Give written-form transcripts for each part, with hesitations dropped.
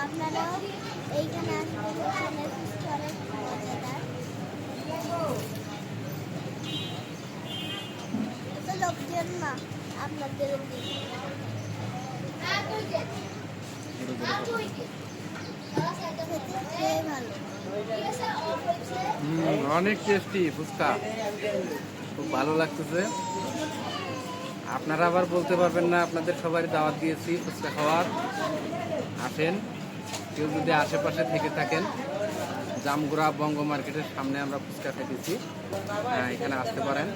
আপনারাও এইখানে আসবেন, এখানে ফুচকা অনেক মজাদার। তো লোকজন না আপনাদের অনেক টেস্টি ফুচকা, খুব ভালো লাগতেছে। আপনারা আবার বলতে পারবেন না আপনাদের সবারই দাওয়াত দিয়েছি ফুচকা খাওয়ার, আসেন। কেউ যদি আশেপাশে থেকে থাকেন, জামগুড়া বঙ্গ মার্কেটের সামনে আমরা ফুচকা খেতেছি, এখানে আসতে পারেন।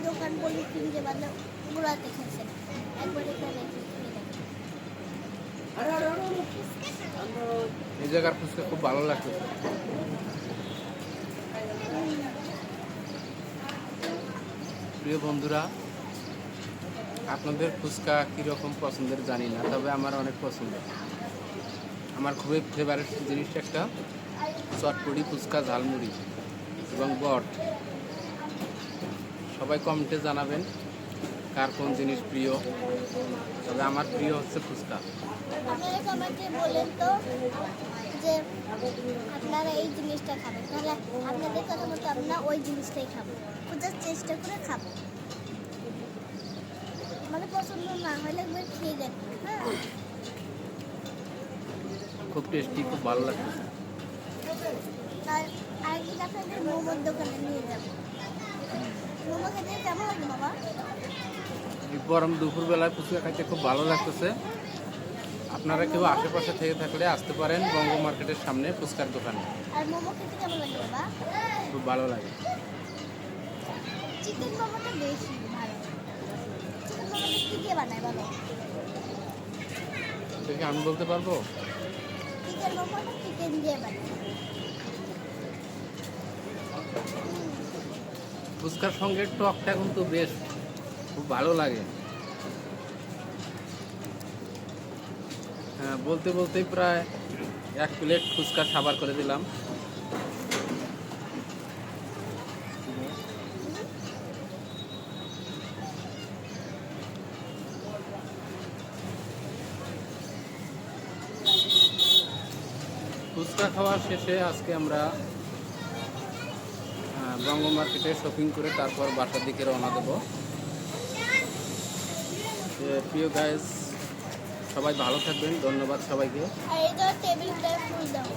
দোকান বলে কিনতে পারলে ঘোরাতে খেয়েছেন একবার এখানে। এই জায়গার ফুচকা খুব ভালো লাগতেছে। প্রিয় বন্ধুরা, আপনাদের ফুচকা কীরকম পছন্দের জানি না, তবে আমার অনেক পছন্দ। আমার খুবই ফেভারিট জিনিস একটা চটপটি, ফুচকা, ঝালমুড়ি এবং বট। সবাই কমেন্টে জানাবেন কার কোন জিনিস প্রিয়, তবে আমার প্রিয় হচ্ছে ফুচকা। আপনারা কমেন্টে বলেন তো যে আপনারা এই জিনিসটা খাবেন, তাহলে আপনাদের কথা মতো আমরা ওই জিনিসটাই খাবো, খোঁজার চেষ্টা করে খাবো। মানে পছন্দ না হলে একবার খেয়ে দেখবো। হ্যাঁ, খুব টেস্টি, খুব ভালো লাগছে। আর আরেকদিন আপনাদের মোমোর দোকানে নিয়ে যাবো। মোমো খেতে কেমন লাগে বাবা? গরম দুপুরবেলায় ফুচকা খাইতে খুব ভালো লাগতেছে। আপনারা কেউ আশেপাশে থেকে থাকলে আসতে পারেন বঙ্গ মার্কেটের সামনে ফুচকার দোকানে। আর মোমো খেতে কেমন লাগে বাবা? খুব ভালো লাগে। চিকেন মোমোটা বেশি ভালো। চিকেন মোমোটা কি দিয়ে বানায় বলো? দেখি আমি বলতে পারবো। চিকেন মোমোটা চিকেন দিয়ে বানায়। ফুচকার সঙ্গে টকটা কিন্তু বেশ খুব ভালো লাগে। হ্যাঁ, বলতে বলতেই প্রায় 1 প্লেট ফুচকা সাবার করে দিলাম। ফুচকা খাওয়া শেষে আজকে আমরা বঙ্গ মার্কেটে শপিং করে তারপর বাসার দিকে রওনা দেবো। প্রিয় গাইস, সবাই ভালো থাকবেন, ধন্যবাদ সবাইকে। আর এই তো টেবিলটা ফুল দাও।